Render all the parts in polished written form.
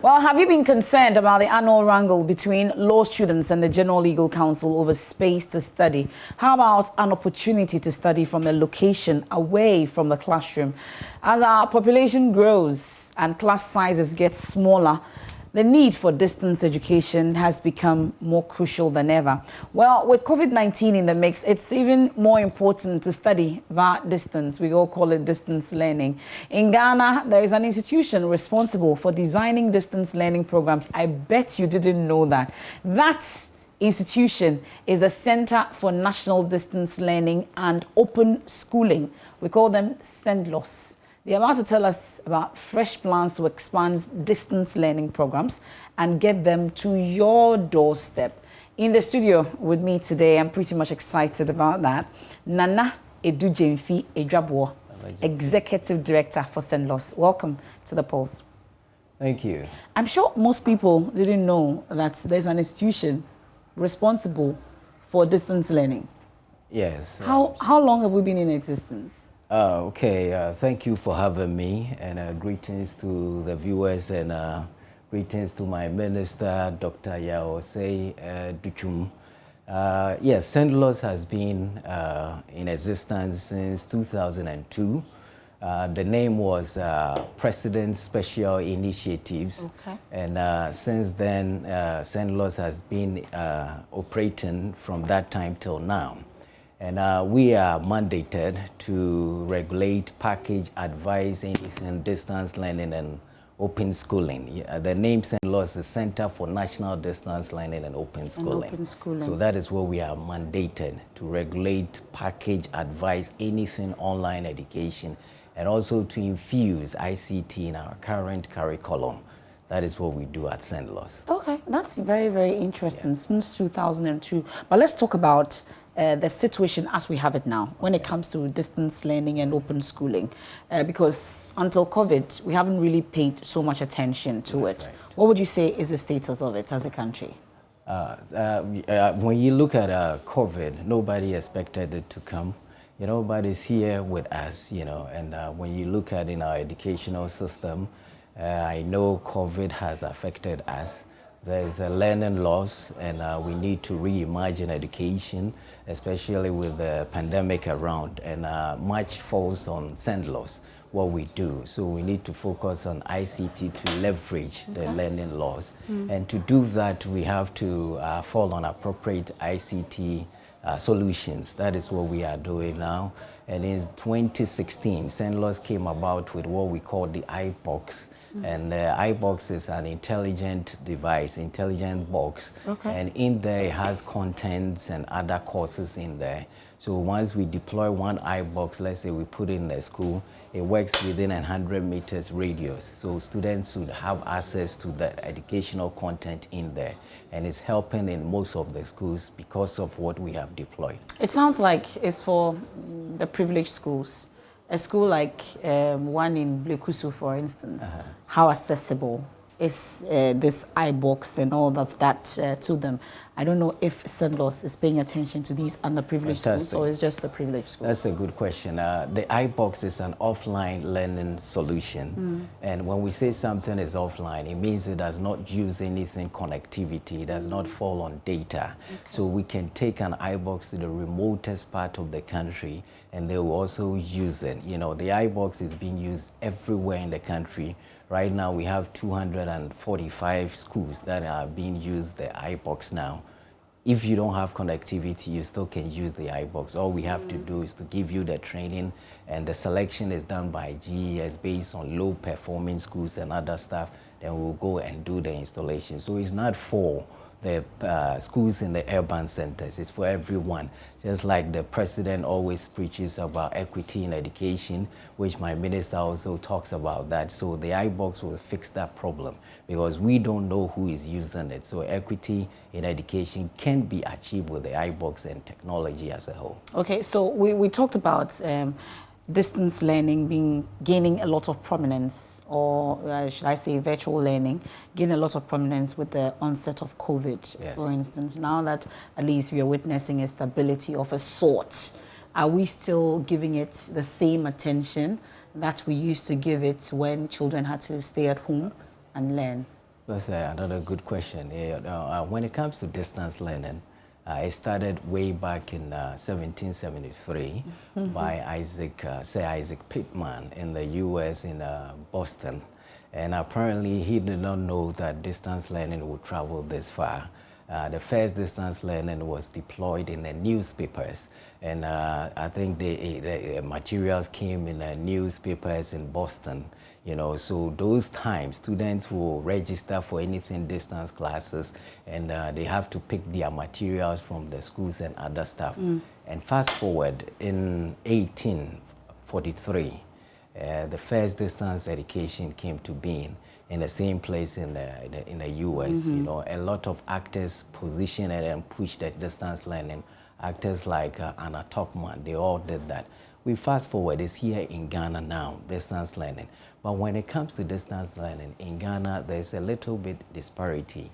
Well, have you been concerned about the annual wrangle between law students and the General Legal Council over space to study? How about an opportunity to study from a location away from the classroom? As our population grows and class sizes get smaller, the need for distance education has become more crucial than ever. Well, with COVID-19 in the mix, it's even more important to study via distance. We all call it distance learning. In Ghana, there is an institution responsible for designing distance learning programs. I bet you didn't know that. That institution is the Center for National Distance Learning and Open Schooling. We call them CEDLOS. They're about to tell us about fresh plans to expand distance learning programs and get them to your doorstep. In the studio with me today, I'm pretty much excited about that. Nana Edujemfi Edrabo, Executive Director for CEDLOS. Welcome to the Pulse. Thank you. I'm sure most people didn't know that there's an institution responsible for distance learning. Yes. How long have we been in existence? Okay, thank you for having me, and greetings to the viewers, and greetings to my minister, Dr. Yaosei Duchum. Yes, CEDLOS has been in existence since 2002. The name was President's Special Initiatives. Okay. And since then, CEDLOS has been operating from that time till now. And we are mandated to regulate, package, advise anything distance learning and open schooling. The name CEDLOS is Center for National Distance Learning and Open Schooling. So that is what we are mandated to regulate, package, advise anything online education, and also to infuse ICT in our current curriculum. That is what we do at CEDLOS. Okay, that's very, very interesting, since 2002. But let's talk about the situation as we have it now when it comes to distance learning and open schooling, because until COVID, we haven't really paid so much attention to it. Right. What would you say is the status of it as a country? When you look at COVID, nobody expected it to come. You know, but it's here with us, you know, and when you look at in our educational system, I know COVID has affected us. There's a learning loss, and we need to reimagine education, especially with the pandemic around, and much falls on CEDLOS, what we do. So we need to focus on ICT to leverage the learning loss. And to do that, we have to fall on appropriate ICT solutions. That is what we are doing now. And in 2016, CEDLOS came about with what we call the iBox. And the iBox is an intelligent device, intelligent box. Okay. And in there it has contents and other courses in there. So once we deploy one iBox, let's say we put it in the school, it works within 100 meters radius. So students should have access to the educational content in there. And it's helping in most of the schools because of what we have deployed. It sounds like it's for the privileged schools. A school like one in Blekusu, for instance, how accessible is this iBox and all of that to them? I don't know if CEDLOS is paying attention to these underprivileged schools, or it's just the privileged schools. That's a good question. The iBox is an offline learning solution. And when we say something is offline, it means it does not use anything connectivity, it does not fall on data. So we can take an iBox to the remotest part of the country, and they will also use it. You know, the iBox is being used everywhere in the country. Right now, we have 245 schools that are being used the iBox now. If you don't have connectivity, you still can use the iBox. All we have to do is to give you the training, and the selection is done by GES based on low-performing schools and other stuff. Then we'll go and do the installation. So it's not for the schools in the urban centers. It's for everyone. Just like the president always preaches about equity in education, which my minister also talks about that. So the iBox will fix that problem, because we don't know who is using it. So equity in education can be achieved with the iBox and technology as a whole. Okay, so we talked about distance learning gaining a lot of prominence, or should I say virtual learning, gaining a lot of prominence with the onset of COVID, yes. For instance. Now that at least we are witnessing a stability of a sort, are we still giving it the same attention that we used to give it when children had to stay at home and learn? That's another good question. When it comes to distance learning, it started way back in 1773 by Isaac Pittman in the U.S. in Boston. And apparently he did not know that distance learning would travel this far. The first distance learning was deployed in the newspapers, and I think the materials came in the newspapers in Boston. You know, so those times students will register for anything distance classes, and they have to pick their materials from the schools and other stuff. And fast forward in 1843, the first distance education came to being in the same place in the U.S. You know, a lot of actors positioned it and pushed that distance learning. Actors like Anna Tuckman, they all did that. We fast forward, it's here in Ghana now, distance learning. But when it comes to distance learning, in Ghana, there's a little bit disparity.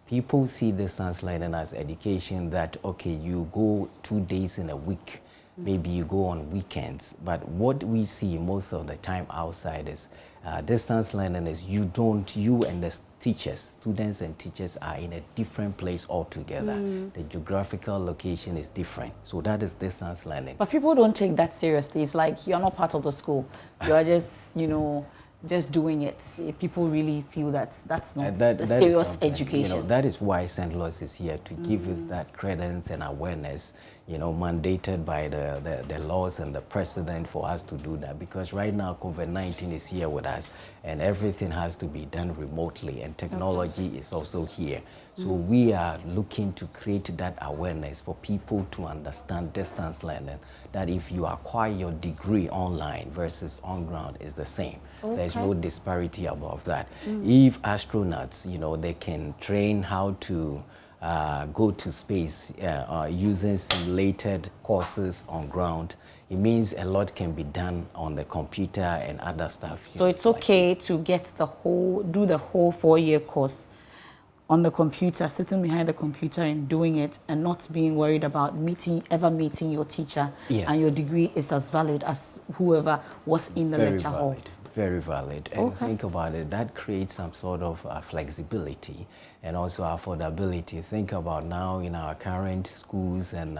People see distance learning as education that, okay, you go 2 days in a week, maybe you go on weekends. But what we see most of the time outside is distance learning is you and the teachers, students and teachers are in a different place altogether. The geographical location is different. So that is distance learning. But people don't take that seriously. It's like you're not part of the school. You are just, you know, just doing it. People really feel that's not the serious education. You know, that is why CEDLOS is here, to give us that credence and awareness, you know, mandated by the laws and the president for us to do that. Because right now COVID-19 is here with us, and everything has to be done remotely, and technology is also here. So we are looking to create that awareness for people to understand distance learning, that if you acquire your degree online versus on ground is the same. There's no disparity above that. If astronauts, you know, they can train how to go to space using simulated courses on ground, it means a lot can be done on the computer and other stuff. So it's okay to get do the whole 4-year course on the computer, sitting behind the computer and doing it, and not being worried about ever meeting your teacher, and your degree is as valid as whoever was in the lecture hall. Very valid. And think about it, that creates some sort of flexibility and also affordability. Think about now in our current schools and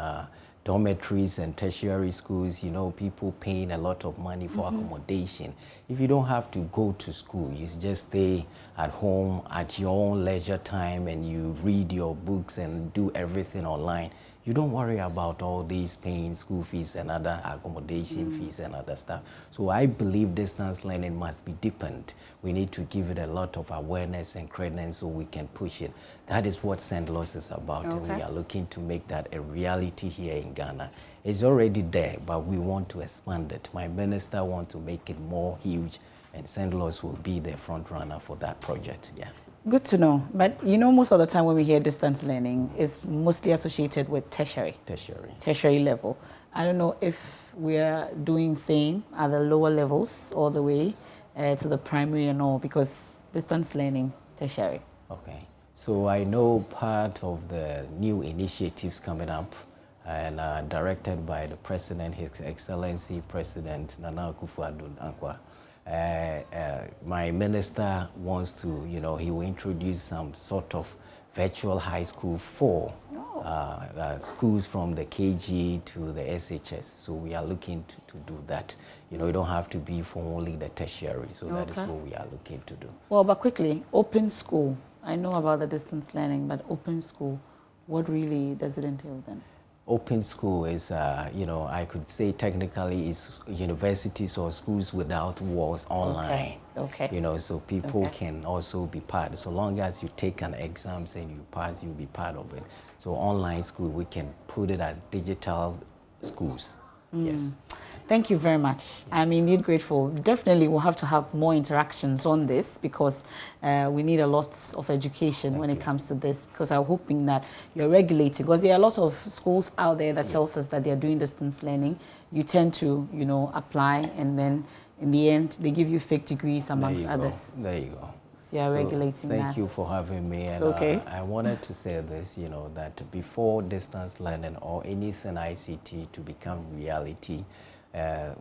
dormitories and tertiary schools, you know, people paying a lot of money for accommodation. If you don't have to go to school, you just stay at home at your own leisure time and you read your books and do everything online. You don't worry about all these paying school fees and other accommodation fees and other stuff. So I believe distance learning must be deepened. We need to give it a lot of awareness and credence so we can push it. That is what CEDLOS is about, and we are looking to make that a reality here in Ghana. It's already there, but we want to expand it. My minister wants to make it more huge, and CEDLOS will be the front runner for that project. Yeah. Good to know. But you know, most of the time when we hear distance learning, it's mostly associated with tertiary level. I don't know if we are doing same at the lower levels all the way to the primary and all, because distance learning, tertiary. Okay. So I know part of the new initiatives coming up and directed by the President, His Excellency President Nana Akufo-Addo. My minister wants to, you know, he will introduce some sort of virtual high school for schools from the KG to the SHS. So we are looking to do that. You know, you don't have to be for only the tertiary. So that is what we are looking to do. Well, but quickly, open school. I know about the distance learning, but open school, what really does it entail then? Open school is, you know, I could say technically is universities or schools without walls online. Okay. You know, so people can also be part. So long as you take an exams and you pass, you'll be part of it. So online school, we can put it as digital schools. Yes. Thank you very much. Yes. I'm indeed grateful. Definitely we'll have to have more interactions on this, because we need a lot of education when it comes to this, because I'm hoping that you're regulated, because there are a lot of schools out there that tells us that they're doing distance learning. You tend to, you know, apply, and then in the end, they give you fake degrees amongst others. There you go. So you're regulating that. Thank you for having me. And I wanted to say this, you know, that before distance learning or anything ICT to become reality,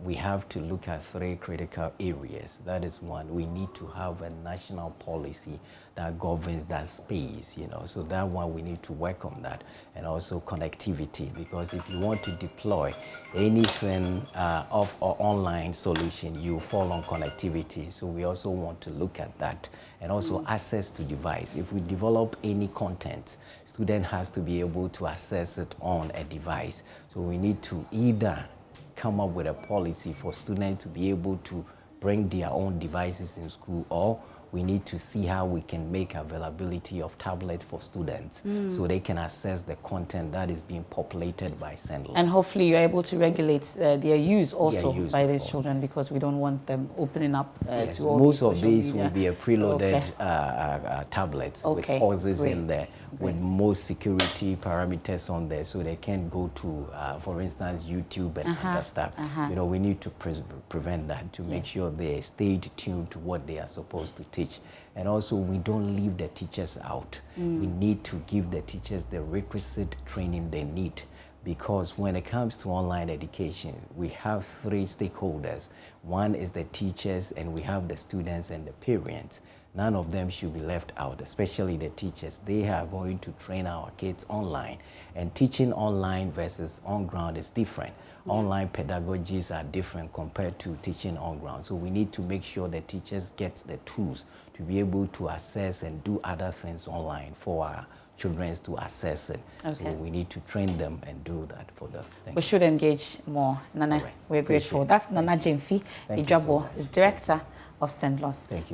we have to look at 3 critical areas. That is one, we need to have a national policy that governs that space, you know, so that one we need to work on that. And also connectivity, because if you want to deploy anything of or online solution, you fall on connectivity. So we also want to look at that. And also access to device. If we develop any content, student has to be able to access it on a device. So we need to either come up with a policy for students to be able to bring their own devices in school, or we need to see how we can make availability of tablets for students so they can access the content that is being populated by CEDLOS. And hopefully you're able to regulate their use also by these course. children, because we don't want them opening up Yes, to all most these of social these media. will be a preloaded tablets with courses in there, with most security parameters on there, so they can go to, for instance, YouTube and other stuff. You know, we need to prevent that, to make sure they stay tuned to what they are supposed to teach. And also, we don't leave the teachers out. We need to give the teachers the requisite training they need, because when it comes to online education, we have 3 stakeholders. One is the teachers, and we have the students and the parents. None of them should be left out, especially the teachers. They are going to train our kids online, and teaching online versus on ground is different. Online pedagogies are different compared to teaching on ground. So we need to make sure the teachers get the tools to be able to access and do other things online for our children to access it. So we need to train them and do that for them. We should engage more. Nana, we're grateful. That's Nana Jemfi Ijabo, is Director of CEDLOS. Thank you.